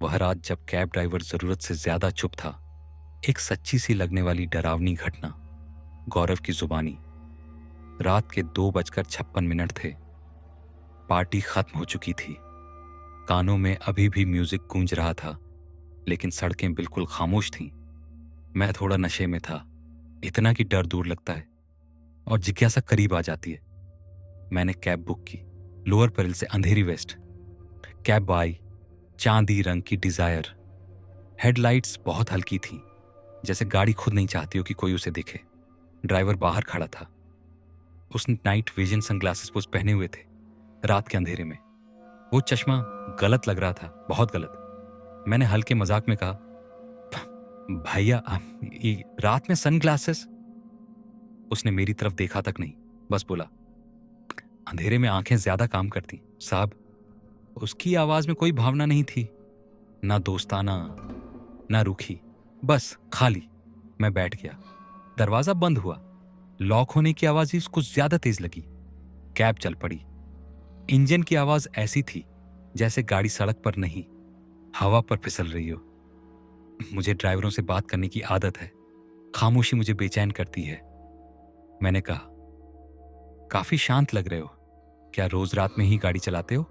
वह रात जब कैब ड्राइवर जरूरत से ज्यादा चुप था, एक सच्ची सी लगने वाली डरावनी घटना। गौरव की जुबानी। रात के 2:56 थे। पार्टी खत्म हो चुकी थी। कानों में अभी भी म्यूजिक गूंज रहा था, लेकिन सड़कें बिल्कुल खामोश थीं। मैं थोड़ा नशे में था, इतना कि डर दूर लगता है और जिज्ञासा करीब आ जाती है। मैंने कैब बुक की, लोअर परिल से अंधेरी वेस्ट। कैब आई, चांदी रंग की डिजायर। हेडलाइट्स बहुत हल्की थी, जैसे गाड़ी खुद नहीं चाहती हो कि कोई उसे दिखे। ड्राइवर बाहर खड़ा था। उसने नाइट विजन सनग्लासेस वो पहने हुए थे। रात के अंधेरे में वो चश्मा गलत लग रहा था, बहुत गलत। मैंने हल्के मजाक में कहा, भैया ये रात में सनग्लासेस? उसने मेरी तरफ देखा तक नहीं, बस बोला, अंधेरे में आंखें ज्यादा काम करती साहब। उसकी आवाज में कोई भावना नहीं थी, ना दोस्ताना ना रूखी, बस खाली। मैं बैठ गया। दरवाजा बंद हुआ। लॉक होने की आवाज ही कुछ ज्यादा तेज लगी। कैब चल पड़ी। इंजन की आवाज ऐसी थी जैसे गाड़ी सड़क पर नहीं, हवा पर फिसल रही हो। मुझे ड्राइवरों से बात करने की आदत है, खामोशी मुझे बेचैन करती है। मैंने कहा, काफी शांत लग रहे हो, क्या रोज रात में ही गाड़ी चलाते हो?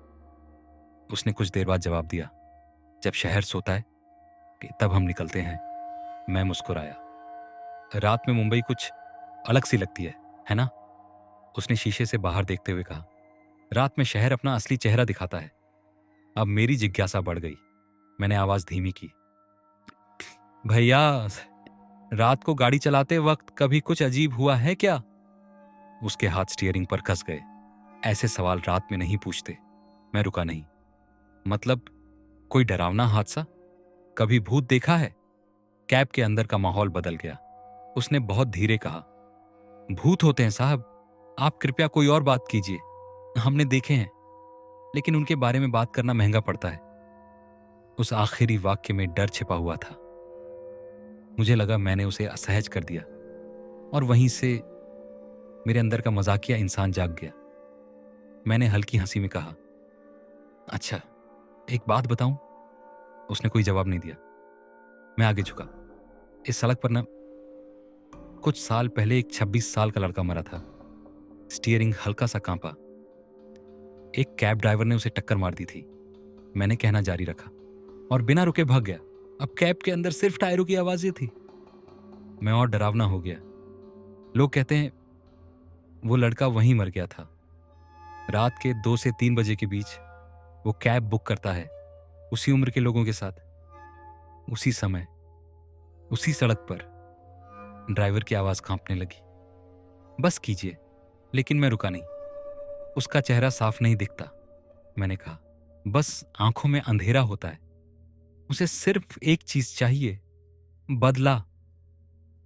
उसने कुछ देर बाद जवाब दिया, जब शहर सोता है कि तब हम निकलते हैं। मैं मुस्कुराया। रात में मुंबई कुछ अलग सी लगती है ना? उसने शीशे से बाहर देखते हुए कहा। रात में शहर अपना असली चेहरा दिखाता है। अब मेरी जिज्ञासा बढ़ गई। मैंने आवाज धीमी की, भैया, रात को गाड़ी चलाते वक्त कभी कुछ अजीब हुआ है क्या? उसके हाथ स्टीयरिंग पर कस गए। ऐसे सवाल रात में नहीं पूछते। मैं रुका नहीं। मतलब कोई डरावना हादसा? कभी भूत देखा है? कैब के अंदर का माहौल बदल गया। उसने बहुत धीरे कहा, भूत होते हैं साहब, आप कृपया कोई और बात कीजिए। हमने देखे हैं, लेकिन उनके बारे में बात करना महंगा पड़ता है। उस आखिरी वाक्य में डर छिपा हुआ था। मुझे लगा मैंने उसे असहज कर दिया, और वहीं से मेरे अंदर का मजाकिया इंसान जाग गया। मैंने हल्की हंसी में कहा, अच्छा, एक बात बताऊं? उसने कोई जवाब नहीं दिया। मैं आगे झुका। इस सड़क पर ना कुछ साल पहले एक 26 साल का लड़का मरा था। स्टीयरिंग हल्का सा कांपा। एक कैब ड्राइवर ने उसे टक्कर मार दी थी। मैंने कहना जारी रखा और बिना रुके भाग गया। अब कैब के अंदर सिर्फ टायरों की आवाजें थी। मैं और डरावना हो गया। लोग कहते हैं वो लड़का वहीं मर गया था। रात के 2 से 3 बजे के बीच वो कैब बुक करता है, उसी उम्र के लोगों के साथ, उसी समय, उसी सड़क पर। ड्राइवर की आवाज कांपने लगी, बस कीजिए। लेकिन मैं रुका नहीं। उसका चेहरा साफ नहीं दिखता। मैंने कहा, बस आंखों में अंधेरा होता है। उसे सिर्फ एक चीज चाहिए, बदला।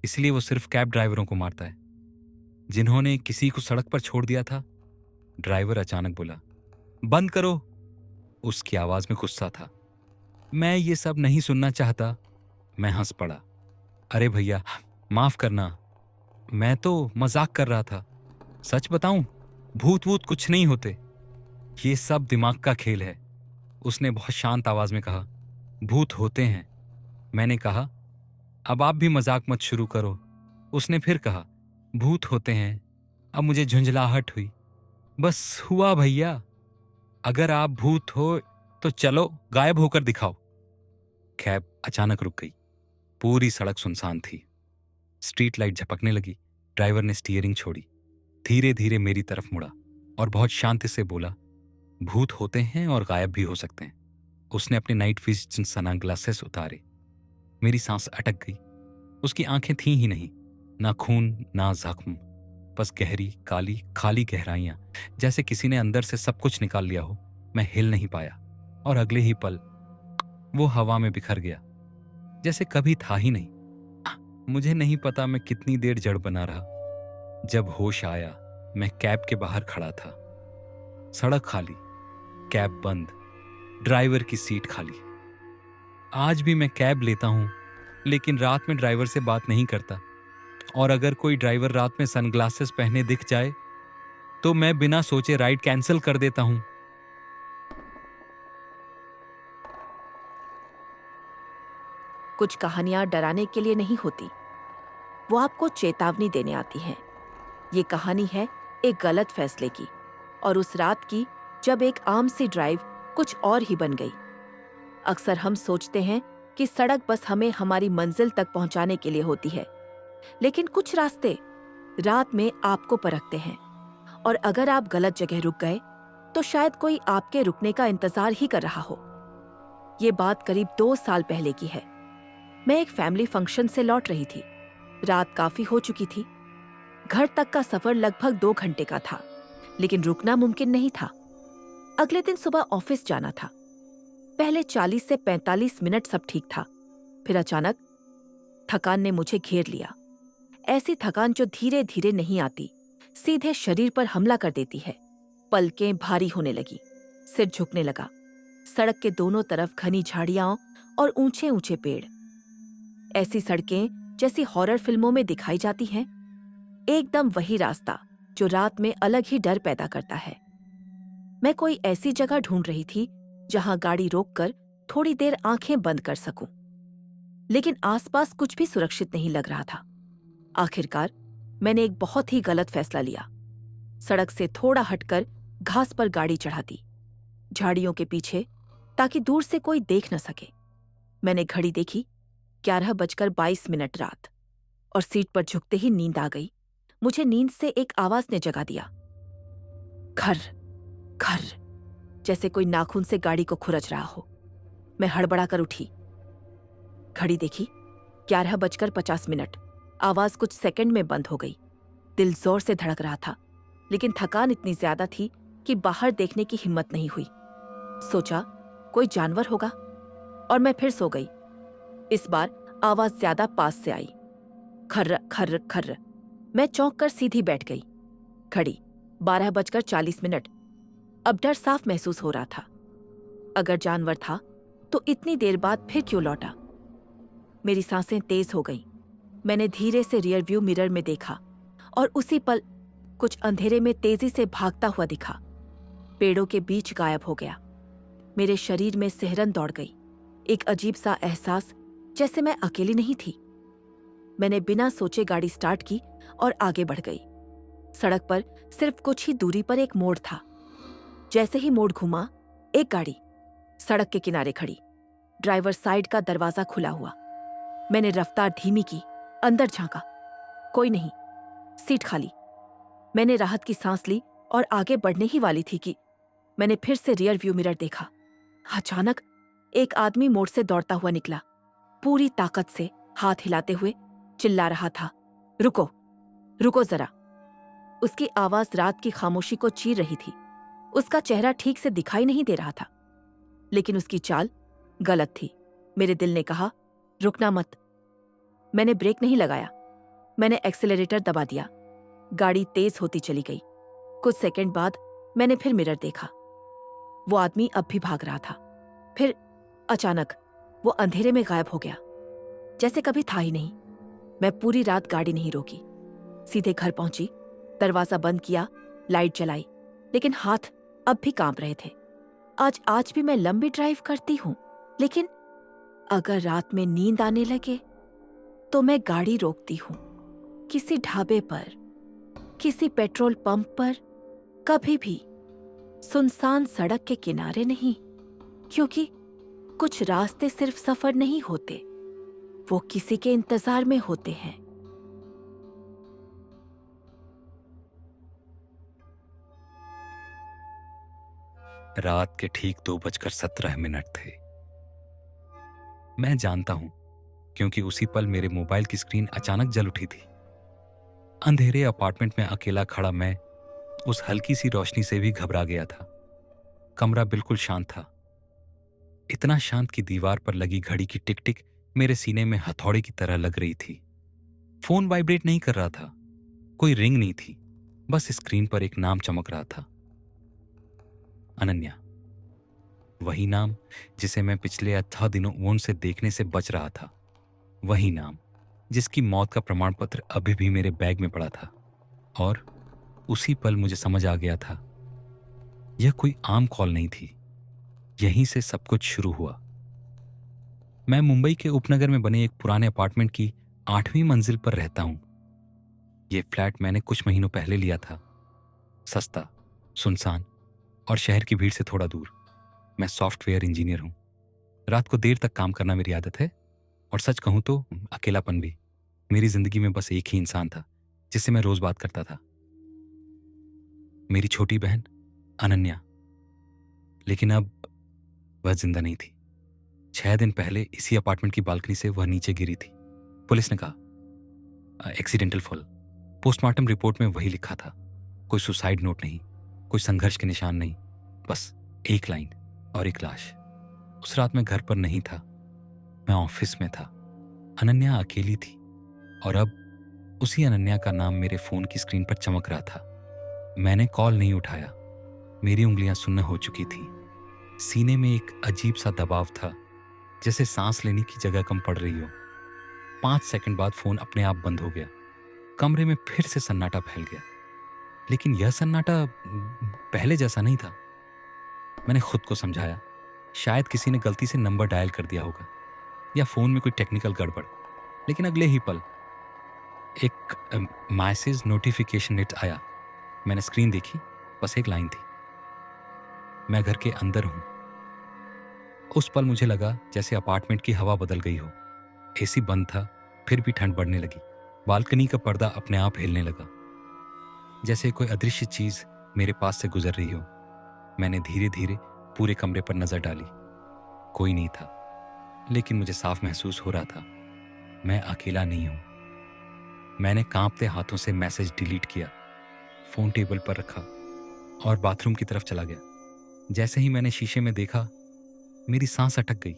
इसलिए वो सिर्फ कैब ड्राइवरों को मारता है, जिन्होंने किसी को सड़क पर छोड़ दिया था। ड्राइवर अचानक बोला, बंद करो। उसकी आवाज में गुस्सा था। मैं ये सब नहीं सुनना चाहता। मैं हंस पड़ा। अरे भैया, माफ करना, मैं तो मजाक कर रहा था। सच बताऊं, भूत वूत कुछ नहीं होते, ये सब दिमाग का खेल है। उसने बहुत शांत आवाज में कहा, भूत होते हैं। मैंने कहा, अब आप भी मजाक मत शुरू करो। उसने फिर कहा, भूत होते हैं। अब मुझे झुंझलाहट हुई। बस हुआ भैया, अगर आप भूत हो तो चलो गायब होकर दिखाओ। कैब अचानक रुक गई। पूरी सड़क सुनसान थी। स्ट्रीट लाइट झपकने लगी। ड्राइवर ने स्टीयरिंग छोड़ी, धीरे धीरे मेरी तरफ मुड़ा और बहुत शांति से बोला, भूत होते हैं और गायब भी हो सकते हैं। उसने अपने नाइट विजन सनग्लासेस उतारे। मेरी सांस अटक गई। उसकी आंखें थीं ही नहीं, ना खून ना जख्म, बस गहरी काली खाली गहराइयां, जैसे किसी ने अंदर से सब कुछ निकाल लिया हो। मैं हिल नहीं पाया और अगले ही पल वो हवा में बिखर गया, जैसे कभी था ही नहीं। मुझे नहीं पता मैं कितनी देर जड़ बना रहा। जब होश आया, मैं कैब के बाहर खड़ा था। सड़क खाली, कैब बंद, ड्राइवर की सीट खाली। आज भी मैं कैब लेता हूं, लेकिन रात में ड्राइवर से बात नहीं करता। और अगर कोई ड्राइवर रात में सनग्लासेस पहने दिख जाए तो मैं बिना सोचे राइड कैंसिल कर देता हूं। कुछ कहानियां डराने के लिए नहीं होती, वो आपको चेतावनी देने आती हैं। ये कहानी है एक गलत फैसले की, और उस रात की जब एक आम सी ड्राइव कुछ और ही बन गई। अक्सर हम सोचते हैं कि सड़क बस हमें हमारी मंजिल तक पहुंचाने के लिए होती है, लेकिन कुछ रास्ते रात में आपको परखते हैं, और अगर आप गलत जगह रुक गए तो शायद कोई आपके रुकने का इंतजार ही कर रहा हो। ये बात करीब 2 साल पहले की है। मैं एक फैमिली फंक्शन से लौट रही थी। रात काफी हो चुकी थी। घर तक का सफर लगभग 2 घंटे का था, लेकिन रुकना मुमकिन नहीं था। अगले दिन सुबह ऑफिस जाना था। पहले 40 से 45 मिनट सब ठीक था, फिर अचानक थकान ने मुझे घेर लिया। ऐसी थकान जो धीरे धीरे नहीं आती, सीधे शरीर पर हमला कर देती है। पलकें भारी होने लगी, सिर झुकने लगा। सड़क के दोनों तरफ घनी झाड़ियां और ऊंचे ऊंचे पेड़। ऐसी सड़कें जैसी हॉरर फिल्मों में दिखाई जाती हैं। एकदम वही रास्ता जो रात में अलग ही डर पैदा करता है। मैं कोई ऐसी जगह ढूंढ रही थी जहां गाड़ी रोककर थोड़ी देर आंखें बंद कर सकूं, लेकिन आसपास कुछ भी सुरक्षित नहीं लग रहा था। आखिरकार मैंने एक बहुत ही गलत फैसला लिया। सड़क से थोड़ा हटकर घास पर गाड़ी चढ़ा दी, झाड़ियों के पीछे, ताकि दूर से कोई देख न सके। मैंने घड़ी देखी, 11:22 रात, और सीट पर झुकते ही नींद आ गई। मुझे नींद से एक आवाज ने जगा दिया, खर खर, जैसे कोई नाखून से गाड़ी को खुरच रहा हो। मैं हड़बड़ाकर उठी, घड़ी देखी, 11:50। आवाज कुछ सेकंड में बंद हो गई। दिल जोर से धड़क रहा था, लेकिन थकान इतनी ज्यादा थी कि बाहर देखने की हिम्मत नहीं हुई। सोचा कोई जानवर होगा, और मैं फिर सो गई। इस बार आवाज ज्यादा पास से आई, खर्र खर्र खर्र। मैं चौंक कर सीधी बैठ गई। घड़ी 12:40। अब डर साफ महसूस हो रहा था। अगर जानवर था तो इतनी देर बाद फिर क्यों लौटा? मेरी सांसें तेज हो गईं। मैंने धीरे से रियर व्यू मिरर में देखा, और उसी पल कुछ अंधेरे में तेजी से भागता हुआ दिखा। पेड़ों के बीच गायब हो गया। मेरे शरीर में सिहरन दौड़ गई। एक अजीब सा एहसास, जैसे मैं अकेली नहीं थी। मैंने बिना सोचे गाड़ी स्टार्ट की और आगे बढ़ गई। सड़क पर सिर्फ कुछ ही दूरी पर एक मोड़ था। जैसे ही मोड़ घुमा, एक गाड़ी सड़क के किनारे खड़ी, ड्राइवर साइड का दरवाजा खुला हुआ। मैंने रफ्तार धीमी की, अंदर झांका, कोई नहीं, सीट खाली। मैंने राहत की सांस ली और आगे बढ़ने ही वाली थी कि मैंने फिर से रियर व्यू मिरर देखा। अचानक एक आदमी मोड़ से दौड़ता हुआ निकला, पूरी ताकत से हाथ हिलाते हुए चिल्ला रहा था, रुको रुको जरा। उसकी आवाज रात की खामोशी को चीर रही थी। उसका चेहरा ठीक से दिखाई नहीं दे रहा था, लेकिन उसकी चाल गलत थी। मेरे दिल ने कहा, रुकना मत। मैंने ब्रेक नहीं लगाया, मैंने एक्सेलरेटर दबा दिया। गाड़ी तेज होती चली गई। कुछ सेकंड बाद मैंने फिर मिरर देखा। वो आदमी अब भी भाग रहा था। फिर अचानक वो अंधेरे में गायब हो गया, जैसे कभी था ही नहीं। मैं पूरी रात गाड़ी नहीं रोकी, सीधे घर पहुंची, दरवाजा बंद किया, लाइट जलाई, लेकिन हाथ अब भी कांप रहे थे। आज भी मैं लंबी ड्राइव करती हूं, लेकिन अगर रात में नींद आने लगे तो मैं गाड़ी रोकती हूं, किसी ढाबे पर, किसी पेट्रोल पंप पर, कभी भी सुनसान सड़क के किनारे नहीं, क्योंकि कुछ रास्ते सिर्फ सफर नहीं होते, वो किसी के इंतजार में होते हैं। रात के ठीक 2:17 थे। मैं जानता हूं, क्योंकि उसी पल मेरे मोबाइल की स्क्रीन अचानक जल उठी थी। अंधेरे अपार्टमेंट में अकेला खड़ा मैं उस हल्की सी रोशनी से भी घबरा गया था। कमरा बिल्कुल शांत था, इतना शांत कि दीवार पर लगी घड़ी की टिक टिक मेरे सीने में हथौड़े की तरह लग रही थी। फोन वाइब्रेट नहीं कर रहा था, कोई रिंग नहीं थी, बस स्क्रीन पर एक नाम चमक रहा था, अनन्या। वही नाम जिसे मैं पिछले 18 दिनों फोन से देखने से बच रहा था, वही नाम जिसकी मौत का प्रमाण पत्र अभी भी मेरे बैग में पड़ा था। और उसी पल मुझे समझ आ गया था, यह कोई आम कॉल नहीं थी। यहीं से सब कुछ शुरू हुआ। मैं मुंबई के उपनगर में बने एक पुराने अपार्टमेंट की 8वीं मंजिल पर रहता हूं। ये फ्लैट मैंने कुछ महीनों पहले लिया था। सस्ता, सुनसान और शहर की भीड़ से थोड़ा दूर। मैं सॉफ्टवेयर इंजीनियर हूं। रात को देर तक काम करना मेरी आदत है, और सच कहूं तो अकेलापन भी। मेरी जिंदगी में बस एक ही इंसान था जिससे मैं रोज बात करता था, मेरी छोटी बहन अनन्या। लेकिन अब वह जिंदा नहीं थी। 6 दिन पहले इसी अपार्टमेंट की बालकनी से वह नीचे गिरी थी। पुलिस ने कहा एक्सीडेंटल फॉल। पोस्टमार्टम रिपोर्ट में वही लिखा था। कोई सुसाइड नोट नहीं, कोई संघर्ष के निशान नहीं, बस एक लाइन और एक लाश। उस रात मैं घर पर नहीं था, मैं ऑफिस में था। अनन्या अकेली थी, और अब उसी अनन्या का नाम मेरे फोन की स्क्रीन पर चमक रहा था। मैंने कॉल नहीं उठाया। मेरी उंगलियां सुन्न हो चुकी थीं। सीने में एक अजीब सा दबाव था, जैसे सांस लेने की जगह कम पड़ रही हो। 5 सेकंड बाद फोन अपने आप बंद हो गया। कमरे में फिर से सन्नाटा फैल गया। लेकिन यह सन्नाटा पहले जैसा नहीं था। मैंने खुद को समझाया, शायद किसी ने गलती से नंबर डायल कर दिया होगा, या फोन में कोई टेक्निकल गड़बड़। लेकिन अगले ही पल एक मैसेज नोटिफिकेशन नेट आया। मैंने स्क्रीन देखी, बस एक लाइन थी, मैं घर के अंदर हूं। उस पल मुझे लगा जैसे अपार्टमेंट की हवा बदल गई हो। एसी बंद था, फिर भी ठंड बढ़ने लगी। बालकनी का पर्दा अपने आप हिलने लगा, जैसे कोई अदृश्य चीज मेरे पास से गुजर रही हो। मैंने धीरे धीरे पूरे कमरे पर नजर डाली। कोई नहीं था, लेकिन मुझे साफ महसूस हो रहा था मैं अकेला नहीं हूं। मैंने कांपते हाथों से मैसेज डिलीट किया, फोन टेबल पर रखा और बाथरूम की तरफ चला गया। जैसे ही मैंने शीशे में देखा, मेरी सांस अटक गई।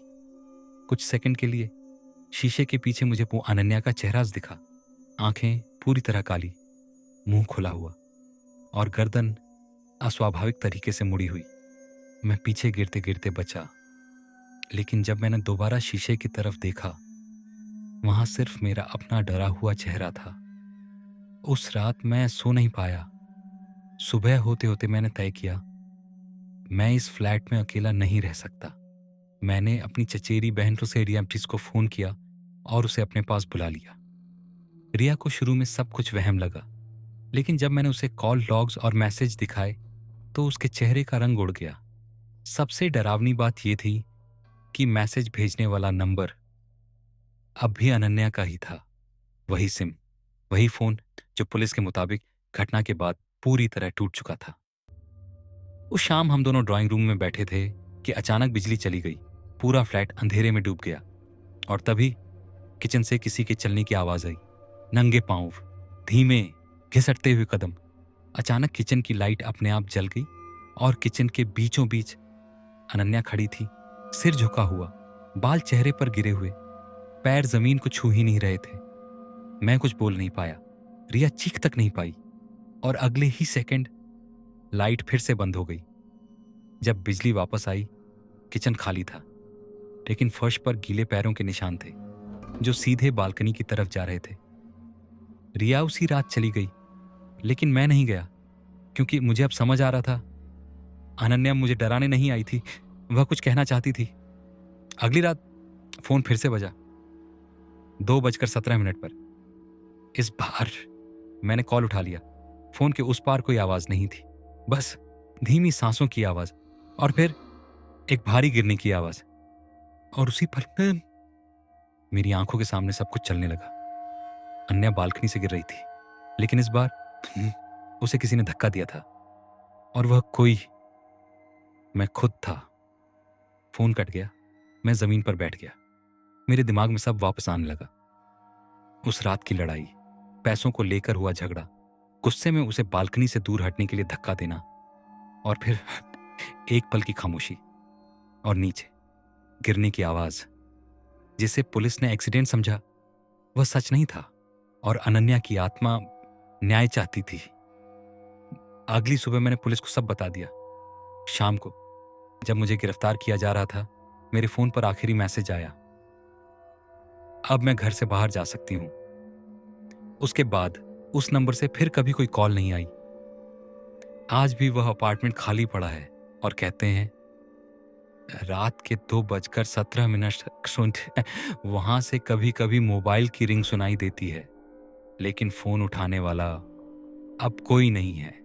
कुछ सेकंड के लिए शीशे के पीछे मुझे वो अनन्या का चेहरा दिखा। आंखें पूरी तरह काली, मुंह खुला हुआ और गर्दन अस्वाभाविक तरीके से मुड़ी हुई। मैं पीछे गिरते गिरते बचा, लेकिन जब मैंने दोबारा शीशे की तरफ देखा, वहां सिर्फ मेरा अपना डरा हुआ चेहरा था। उस रात मैं सो नहीं पाया। सुबह होते होते मैंने तय किया, मैं इस फ्लैट में अकेला नहीं रह सकता। मैंने अपनी चचेरी बहन से रिया को फोन किया और उसे अपने पास बुला लिया। रिया को शुरू में सब कुछ वहम लगा, लेकिन जब मैंने उसे कॉल लॉग्स और मैसेज दिखाए तो उसके चेहरे का रंग उड़ गया। सबसे डरावनी बात यह थी कि मैसेज भेजने वाला नंबर अब भी अनन्या का ही था। वही सिम, वही फोन जो पुलिस के मुताबिक घटना के बाद पूरी तरह टूट चुका था। उस शाम हम दोनों ड्राइंग रूम में बैठे थे कि अचानक बिजली चली गई। पूरा फ्लैट अंधेरे में डूब गया, और तभी किचन से किसी के चलने की आवाज आई। नंगे पांव, धीमे घिसटते हुए कदम। अचानक किचन की लाइट अपने आप जल गई, और किचन के बीचों बीच अनन्या खड़ी थी, सिर झुका हुआ, बाल चेहरे पर गिरे हुए, पैर जमीन को छू ही नहीं रहे थे। मैं कुछ बोल नहीं पाया, रिया चीख तक नहीं पाई, और अगले ही सेकंड लाइट फिर से बंद हो गई। जब बिजली वापस आई, किचन खाली था, लेकिन फर्श पर गीले पैरों के निशान थे जो सीधे बालकनी की तरफ जा रहे थे। रिया उसी रात चली गई, लेकिन मैं नहीं गया, क्योंकि मुझे अब समझ आ रहा था अनन्या मुझे डराने नहीं आई थी, वह कुछ कहना चाहती थी। अगली रात फोन फिर से बजा, 2:17 पर। इस बार मैंने कॉल उठा लिया। फोन के उस पार कोई आवाज नहीं थी, बस धीमी सांसों की आवाज, और फिर एक भारी गिरने की आवाज। और उसी पल मेरी आंखों के सामने सब कुछ चलने लगा। अन्या बालकनी से गिर रही थी, लेकिन इस बार उसे किसी ने धक्का दिया था, और वह कोई मैं खुद था। फोन कट गया, मैं जमीन पर बैठ गया। मेरे दिमाग में सब वापस आने लगा। उस रात की लड़ाई, पैसों को लेकर हुआ झगड़ा, गुस्से में उसे बालकनी से दूर हटने के लिए धक्का देना, और फिर एक पल की खामोशी, और नीचे गिरने की आवाज। जिसे पुलिस ने एक्सीडेंट समझा, वह सच नहीं था, और अनन्या की आत्मा न्याय चाहती थी। अगली सुबह मैंने पुलिस को सब बता दिया। शाम को जब मुझे गिरफ्तार किया जा रहा था, मेरे फोन पर आखिरी मैसेज आया, अब मैं घर से बाहर जा सकती हूं। उसके बाद उस नंबर से फिर कभी कोई कॉल नहीं आई। आज भी वह अपार्टमेंट खाली पड़ा है, और कहते हैं रात के 2:17 सुन वहां से कभी कभी मोबाइल की रिंग सुनाई देती है, लेकिन फोन उठाने वाला अब कोई नहीं है।